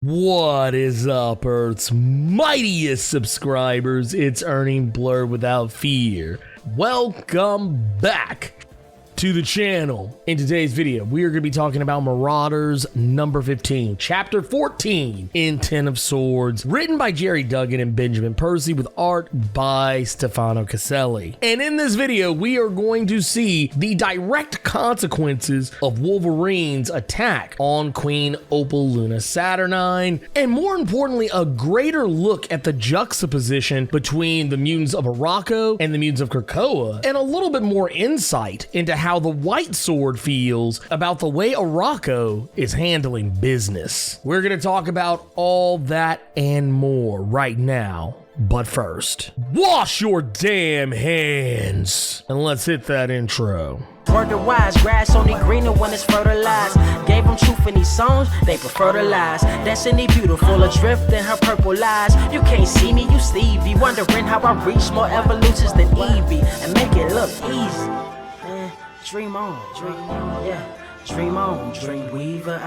What is up, Earth's mightiest subscribers? It's earning Blerd without fear. Welcome back to the channel. In today's video, we are going to be talking about Marauders number 15, chapter 14 in 10 of Swords, written by Jerry Duggan and Benjamin Percy with art by Stefano Caselli. And in this video, we are going to see the direct consequences of Wolverine's attack on Queen Opaluna Saturnyne, and more importantly, a greater look at the juxtaposition between the mutants of Arakko and the mutants of Krakoa, and a little bit more insight into how the White Sword feels about the way Arakko is handling business. We're going to talk about all that and more right now. But first, wash your damn hands and let's hit that intro. Word to wise, grass only greener when it's fertilized. Gave them truth in these songs, they prefer to lies. Destiny beautiful, adrift in her purple eyes. You can't see me, you Stevie, wondering how I reach more evolutions than Evie and make it look easy. Dream on, yeah. Dream on, dream weaver.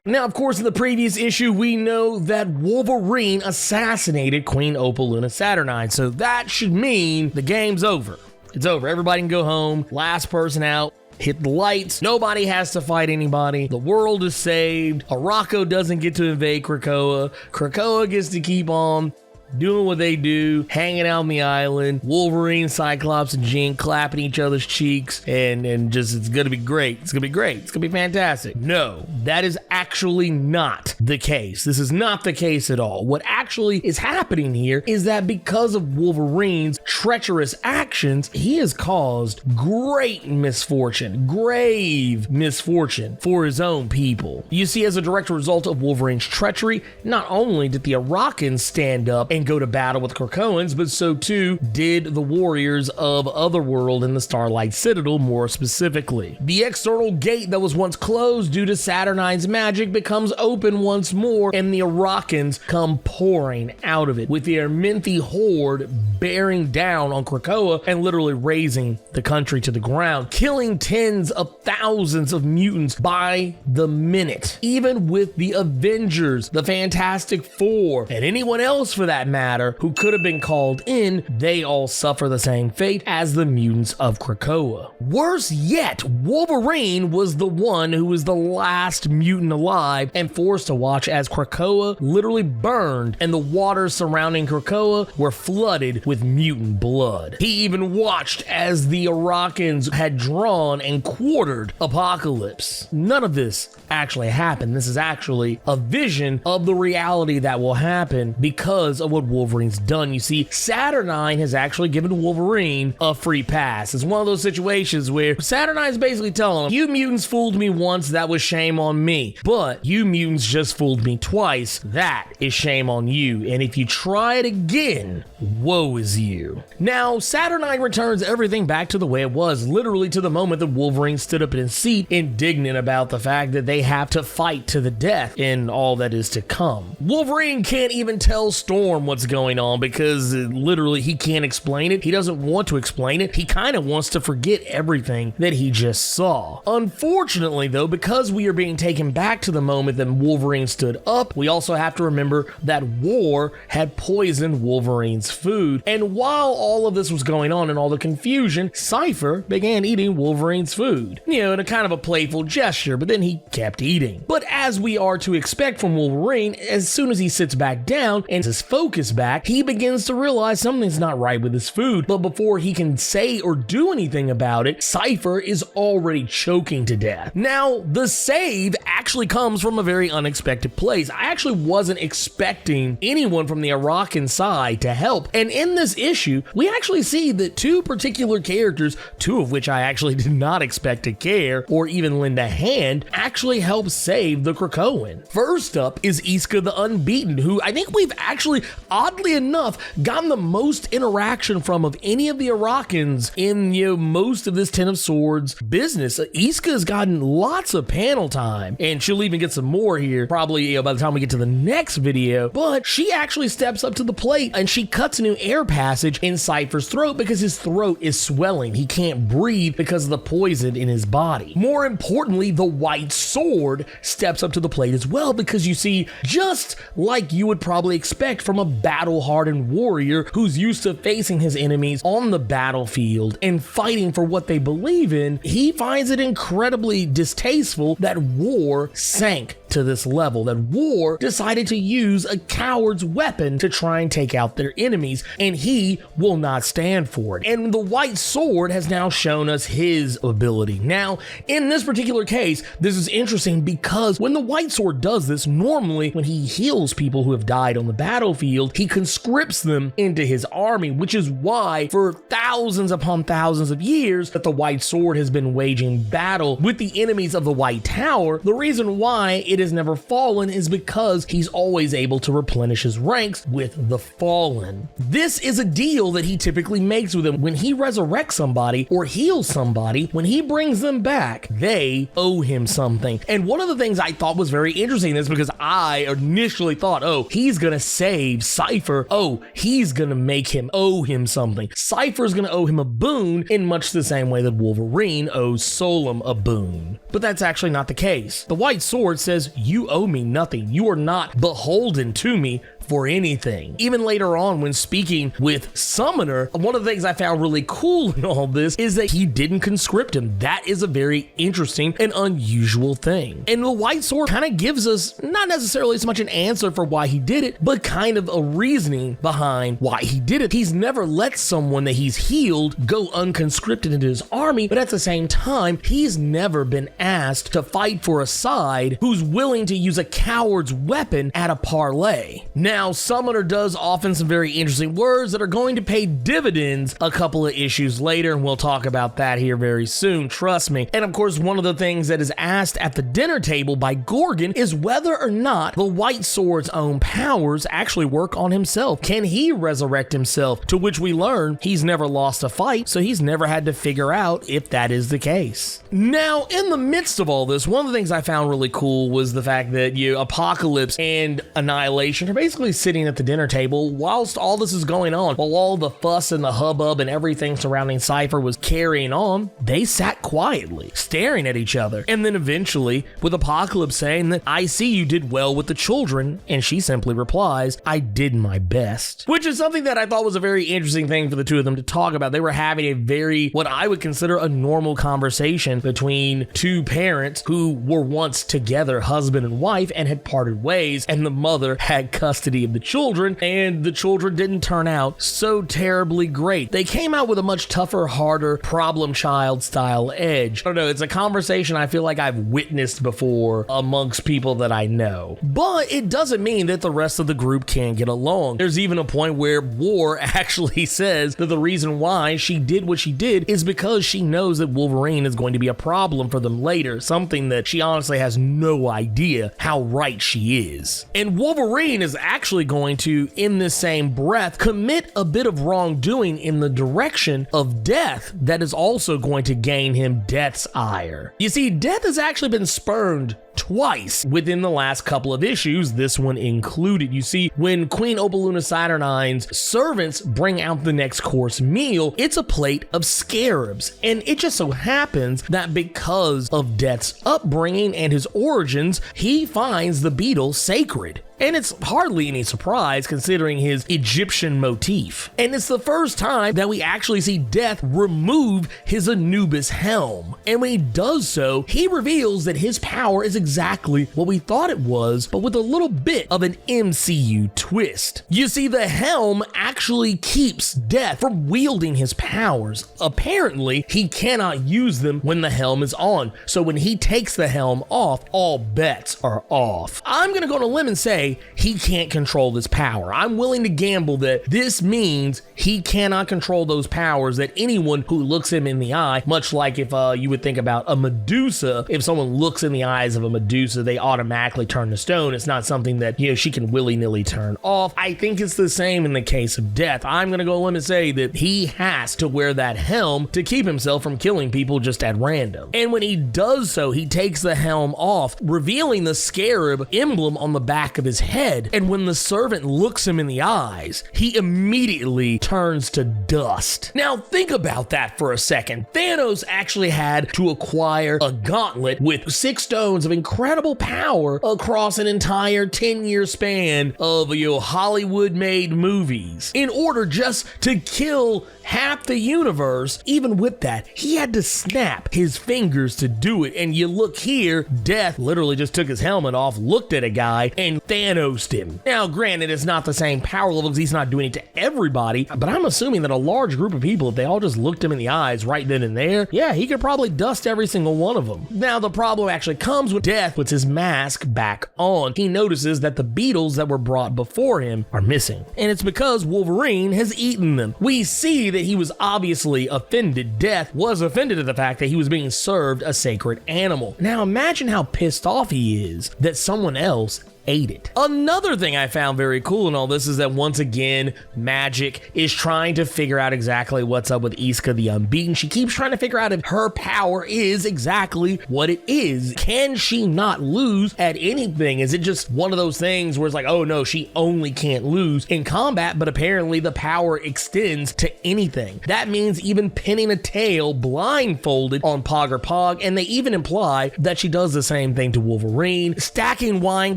Now, of course, in the previous issue, we know that Wolverine assassinated Queen Opaluna Saturnyne, so that should mean the game's over. It's over. Everybody can go home. Last person out. Hit the lights. Nobody has to fight anybody. The world is saved. Arakko doesn't get to invade Krakoa. Krakoa gets to keep on doing what they do, hanging out on the island. Wolverine, Cyclops, and Jean clapping each other's cheeks, and just, it's gonna be great. It's gonna be great. It's gonna be fantastic. No, that is actually not the case. This is not the case at all. What actually is happening here is that because of Wolverine's treacherous actions, he has caused great misfortune, grave misfortune for his own people. You see, as a direct result of Wolverine's treachery, not only did the Arakans stand up and go to battle with Krakoans, but so too did the warriors of Otherworld and the Starlight Citadel more specifically. The external gate that was once closed due to Saturnyne's magic becomes open once more, and the Arakans come pouring out of it with their Menthy horde bearing down on Krakoa and literally razing the country to the ground, killing tens of thousands of mutants by the minute. Even with the Avengers, the Fantastic Four, and anyone else for that matter who could have been called in, they all suffer the same fate as the mutants of Krakoa. Worse yet, Wolverine was the one who was the last mutant alive and forced to watch as Krakoa literally burned and the waters surrounding Krakoa were flooded with mutant blood. He even watched as the Arakans had drawn and quartered Apocalypse. None of this actually happened. This is actually a vision of the reality that will happen because of what Wolverine's done. You see, Saturnyne has actually given Wolverine a free pass. It's one of those situations where Saturnine is basically telling him, you mutants fooled me once, that was shame on me. But you mutants just fooled me twice, that is shame on you. And if you try it again, woe is you. Now, Saturnyne returns everything back to the way it was, literally to the moment that Wolverine stood up in his seat, indignant about the fact that they have to fight to the death in all that is to come. Wolverine can't even tell Storm what's going on because literally he can't explain it. He doesn't want to explain it. He kind of wants to forget everything that he just saw. Unfortunately though, because we are being taken back to the moment that Wolverine stood up, we also have to remember that war had poisoned Wolverine's food. And while all of this was going on and all the confusion, Cipher began eating Wolverine's food. You know, in a kind of a playful gesture, but then he kept eating. But as we are to expect from Wolverine, as soon as he sits back down and his focus back, he begins to realize something's not right with his food. But before he can say or do anything about it, Cipher is already choking to death. Now, the save actually comes from a very unexpected place. I actually wasn't expecting anyone from the Arakan side to help. And in this issue, we actually see that two particular characters, two of which I actually did not expect to care or even lend a hand, actually help save the the Krakoan. First up is Isca the Unbeaten, who I think we've actually, oddly enough, gotten the most interaction from of any of the Arakans in most of this Ten of Swords business. Isca has gotten lots of panel time, and she'll even get some more here probably by the time we get to the next video, but she actually steps up to the plate and she cuts a new air passage in Cipher's throat because his throat is swelling. He can't breathe because of the poison in his body. More importantly, the White Sword steps up to the plate as well because you see, just like you would probably expect from a battle-hardened warrior who's used to facing his enemies on the battlefield and fighting for what they believe in, he finds it incredibly distasteful that war sank to this level, that war decided to use a coward's weapon to try and take out their enemies, and he will not stand for it. And the White Sword has now shown us his ability. Now, in this particular case, this is interesting because when the White Sword does this, normally when he heals people who have died on the battlefield, he conscripts them into his army, which is why for thousands upon thousands of years that the White Sword has been waging battle with the enemies of the White Tower. The reason why it has never fallen is because he's always able to replenish his ranks with the fallen. This is a deal that he typically makes with them. When he resurrects somebody or heals somebody, when he brings them back, they owe him something. And one of the things I thought was very interesting is because I initially thought, oh, he's gonna save Cipher. Oh, he's gonna make him owe him something. Cipher's gonna owe him a boon in much the same way that Wolverine owes Solem a boon. But that's actually not the case. The White Sword says, you owe me nothing. You are not beholden to me for anything. Even later on when speaking with Summoner, one of the things I found really cool in all this is that he didn't conscript him. That is a very interesting and unusual thing. And the White Sword kind of gives us not necessarily so much an answer for why he did it, but kind of a reasoning behind why he did it. He's never let someone that he's healed go unconscripted into his army, but at the same time, he's never been asked to fight for a side who's willing to use a coward's weapon at a parlay. Now, Summoner does often some very interesting words that are going to pay dividends a couple of issues later, and we'll talk about that here very soon, trust me. And of course, one of the things that is asked at the dinner table by Gorgon is whether or not the White Sword's own powers actually work on himself. Can he resurrect himself? To which we learn he's never lost a fight, so he's never had to figure out if that is the case. Now, in the midst of all this, one of the things I found really cool was the fact that Apocalypse and Annihilation are basically sitting at the dinner table whilst all this is going on. While all the fuss and the hubbub and everything surrounding Cipher was carrying on, they sat quietly, staring at each other. And then eventually, with Apocalypse saying that, I see you did well with the children, and she simply replies, I did my best. Which is something that I thought was a very interesting thing for the two of them to talk about. They were having a very, what I would consider a normal conversation between two parents who were once together, husband and wife, and had parted ways, and the mother had custody of the children, and the children didn't turn out so terribly great. They came out with a much tougher, harder, problem child style edge. I don't know, it's a conversation I feel like I've witnessed before amongst people that I know. But it doesn't mean that the rest of the group can't get along. There's even a point where War actually says that the reason why she did what she did is because she knows that Wolverine is going to be a problem for them later, something that she honestly has no idea how right she is. And Wolverine is actually going to, in this same breath, commit a bit of wrongdoing in the direction of Death that is also going to gain him Death's ire. You see, Death has actually been spurned twice within the last couple of issues, this one included. You see, when Queen Opaluna Saturnyne's servants bring out the next course meal, it's a plate of scarabs, and it just so happens that because of Death's upbringing and his origins, he finds the beetle sacred. And it's hardly any surprise considering his Egyptian motif. And it's the first time that we actually see Death remove his Anubis helm. And when he does so, he reveals that his power is exactly what we thought it was, but with a little bit of an MCU twist. You see, the helm actually keeps Death from wielding his powers. Apparently, he cannot use them when the helm is on. So when he takes the helm off, all bets are off. I'm gonna go on a limb and say way he can't control this power. I'm willing to gamble that this means he cannot control those powers, that anyone who looks him in the eye, much like if you would think about a Medusa, if someone looks in the eyes of a Medusa, they automatically turn to stone. It's not something that, she can willy-nilly turn off. I think it's the same in the case of Death. I'm gonna go on and say that he has to wear that helm to keep himself from killing people just at random. And when he does so, he takes the helm off, revealing the scarab emblem on the back of his head. And when the servant looks him in the eyes, he immediately turns to dust. Now think about that for a second. Thanos actually had to acquire a gauntlet with 6 stones of incredible power across an entire 10-year span of Hollywood-made movies in order just to kill half the universe. Even with that, he had to snap his fingers to do it. And you look here, Death literally just took his helmet off, looked at a guy, and Thanos'd him. Now, granted, it's not the same power levels. He's not doing it to everybody, but I'm assuming that a large group of people, if they all just looked him in the eyes right then and there, yeah, he could probably dust every single one of them. Now, the problem actually comes when Death puts his mask back on. He notices that the beetles that were brought before him are missing, and it's because Wolverine has eaten them. We see that he was obviously offended. Death was offended at the fact that he was being served a sacred animal. Now imagine how pissed off he is that someone else ate it. Another thing I found very cool in all this is that once again, Magic is trying to figure out exactly what's up with Isca the Unbeaten. She keeps trying to figure out if her power is exactly what it is. Can she not lose at anything? Is it just one of those things where it's like, oh no, she only can't lose in combat, but apparently the power extends to anything. That means even pinning a tail blindfolded on Pog or Pog, and they even imply that she does the same thing to Wolverine, stacking wine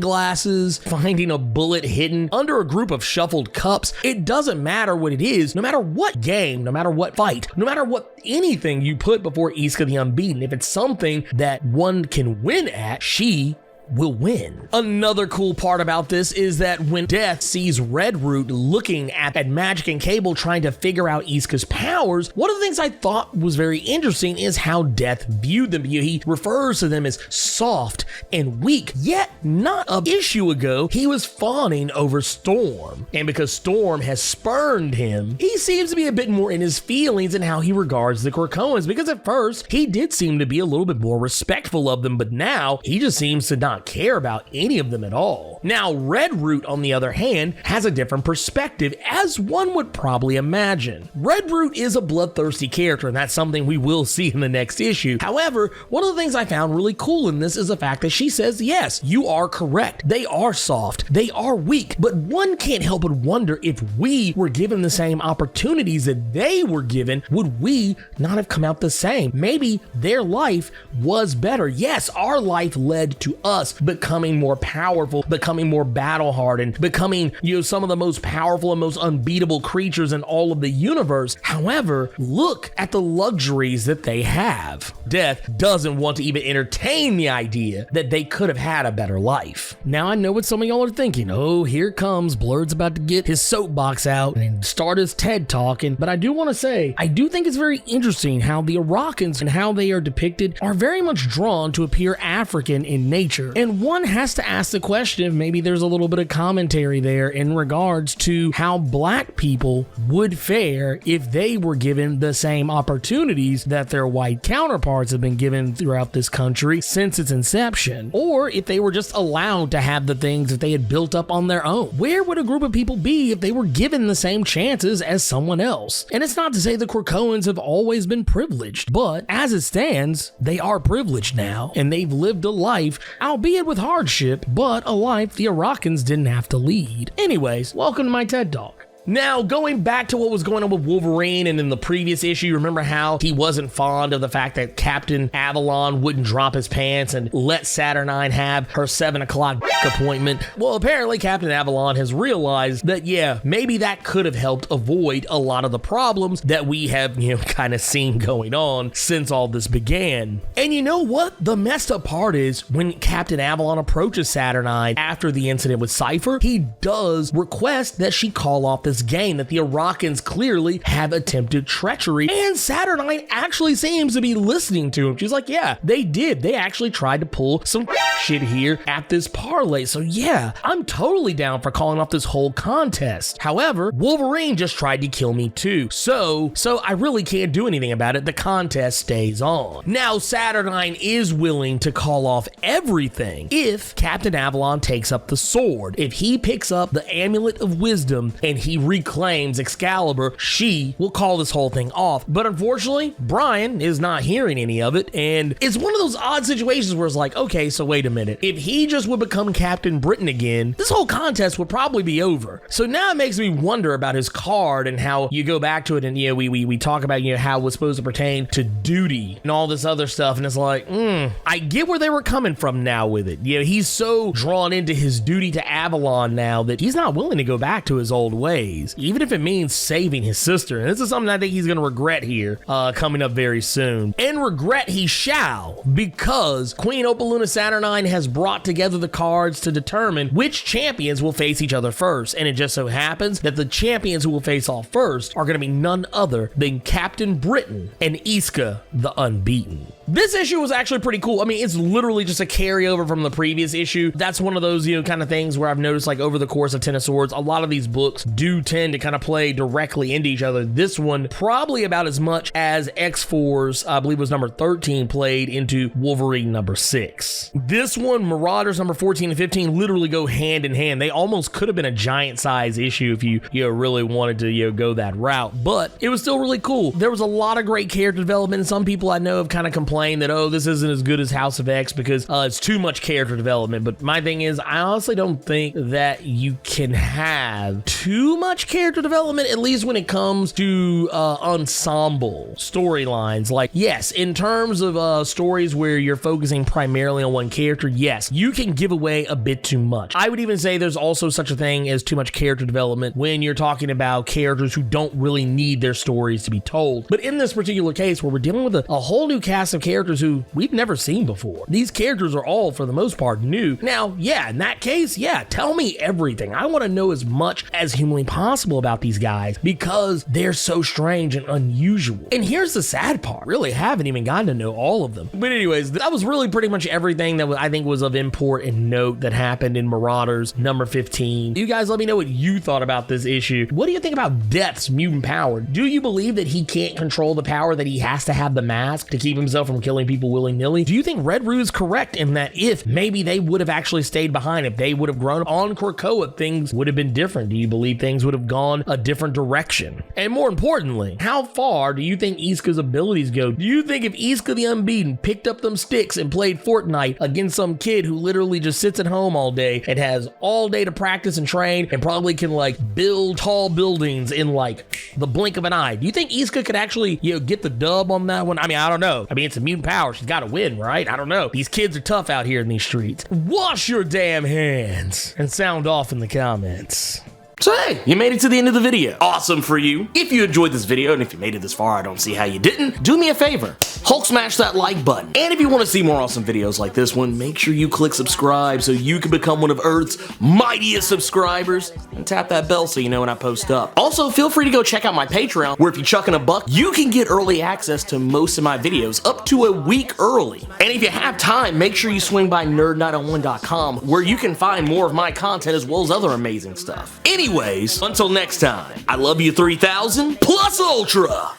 glasses, finding a bullet hidden under a group of shuffled cups. It doesn't matter what it is, no matter what game, no matter what fight, no matter what anything you put before Isca the Unbeaten, if it's something that one can win at, she will win. Another cool part about this is that when Death sees Redroot looking at Magic and Cable trying to figure out Isca's powers, one of the things I thought was very interesting is how Death viewed them. He refers to them as soft and weak, yet not an issue ago, he was fawning over Storm. And because Storm has spurned him, he seems to be a bit more in his feelings in how he regards the Krakoans, because at first he did seem to be a little bit more respectful of them, but now he just seems to not care about any of them at all. Now, Redroot, on the other hand, has a different perspective, as one would probably imagine. Redroot is a bloodthirsty character, and that's something we will see in the next issue. However, one of the things I found really cool in this is the fact that she says, yes, you are correct. They are soft, they are weak, but one can't help but wonder if we were given the same opportunities that they were given, would we not have come out the same? Maybe their life was better. Yes, our life led to us becoming more powerful, becoming more battle hardened, becoming, some of the most powerful and most unbeatable creatures in all of the universe. However, look at the luxuries that they have. Death doesn't want to even entertain the idea that they could have had a better life. Now I know what some of y'all are thinking. Oh, here comes Blerd's about to get his soapbox out and start his TED talking. But I do want to say, I do think it's very interesting how the Arakans and how they are depicted are very much drawn to appear African in nature. And one has to ask the question if maybe there's a little bit of commentary there in regards to how black people would fare if they were given the same opportunities that their white counterparts have been given throughout this country since its inception, or if they were just allowed to have the things that they had built up on their own. Where would a group of people be if they were given the same chances as someone else? And it's not to say the Krakoans have always been privileged, but as it stands, they are privileged now, and they've lived a life, albeit with hardship, but a life the Arakans didn't have to lead. Anyways, welcome to my TED Talk. Now, going back to what was going on with Wolverine and in the previous issue, remember how he wasn't fond of the fact that Captain Avalon wouldn't drop his pants and let Saturnyne have her 7 o'clock appointment? Well, apparently Captain Avalon has realized that, yeah, maybe that could have helped avoid a lot of the problems that we have, kind of seen going on since all this began. And you know what? The messed up part is when Captain Avalon approaches Saturnyne after the incident with Cipher, he does request that she call off this game, that the Arakans clearly have attempted treachery, and Saturnyne actually seems to be listening to him. She's like, yeah, they did. They actually tried to pull some shit here at this parlay. So yeah, I'm totally down for calling off this whole contest. However, Wolverine just tried to kill me too. So I really can't do anything about it. The contest stays on. Now, Saturnyne is willing to call off everything if Captain Avalon takes up the sword. If he picks up the Amulet of Wisdom and he reclaims Excalibur, she will call this whole thing off. But unfortunately, Brian is not hearing any of it, and it's one of those odd situations where it's like, okay, so wait a minute. If he just would become Captain Britain again, this whole contest would probably be over. So now it makes me wonder about his card and how you go back to it, and we talk about how it was supposed to pertain to duty and all this other stuff, and it's like, I get where they were coming from now with it. He's so drawn into his duty to Avalon now that he's not willing to go back to his old ways, even if it means saving his sister. And this is something I think he's going to regret here coming up very soon. And regret he shall, because Queen Opaluna Saturnyne has brought together the cards to determine which champions will face each other first. And it just so happens that the champions who will face off first are going to be none other than Captain Britain and Isca the Unbeaten. This issue was actually pretty cool. I mean, it's literally just a carryover from the previous issue. That's one of those, kind of things where I've noticed, like, over the course of Ten of Swords, a lot of these books do tend to kind of play directly into each other. This one, probably about as much as X-Force, I believe it was number 13, played into Wolverine number 6. This one, Marauders number 14 and 15, literally go hand in hand. They almost could have been a giant size issue if you really wanted to, go that route, but it was still really cool. There was a lot of great character development, and some people I know have kind of complained that, oh, this isn't as good as House of X because it's too much character development. But my thing is, I honestly don't think that you can have too much character development, at least when it comes to ensemble storylines. Like, yes, in terms of stories where you're focusing primarily on one character, yes, you can give away a bit too much. I would even say there's also such a thing as too much character development when you're talking about characters who don't really need their stories to be told. But in this particular case, where we're dealing with a whole new cast of characters who we've never seen before, these characters are all, for the most part, new. Now, yeah, in that case, yeah, tell me everything. I want to know as much as humanly possible about these guys because they're so strange and unusual. And here's the sad part, really haven't even gotten to know all of them. But anyways, that was really pretty much everything that I think was of import and note that happened in Marauders number 15. You guys let me know what you thought about this issue. What do you think about Death's mutant power? Do you believe that he can't control the power, that he has to have the mask to keep himself from killing people willy-nilly? Do you think Red Roo is correct in that if maybe they would have actually stayed behind, if they would have grown up on Krakoa, things would have been different? Do you believe things would have gone a different direction? And more importantly, how far do you think Isca's abilities go? Do you think if Isca the Unbeaten picked up them sticks and played Fortnite against some kid who literally just sits at home all day and has all day to practice and train and probably can like build tall buildings in like the blink of an eye, do you think Isca could actually, get the dub on that one? I mean, I don't know. I mean, it's a mutant power. She's got to win, right? I don't know. These kids are tough out here in these streets. Wash your damn hands and sound off in the comments. So hey, you made it to the end of the video. Awesome for you. If you enjoyed this video, and if you made it this far, I don't see how you didn't, do me a favor. Hulk smash that like button. And if you want to see more awesome videos like this one, make sure you click subscribe so you can become one of Earth's mightiest subscribers, and tap that bell so you know when I post up. Also, feel free to go check out my Patreon, where if you chuck in a buck, you can get early access to most of my videos up to a week early. And if you have time, make sure you swing by nerd901.com, where you can find more of my content as well as other amazing stuff. Anyways, until next time, I love you 3000 plus ultra!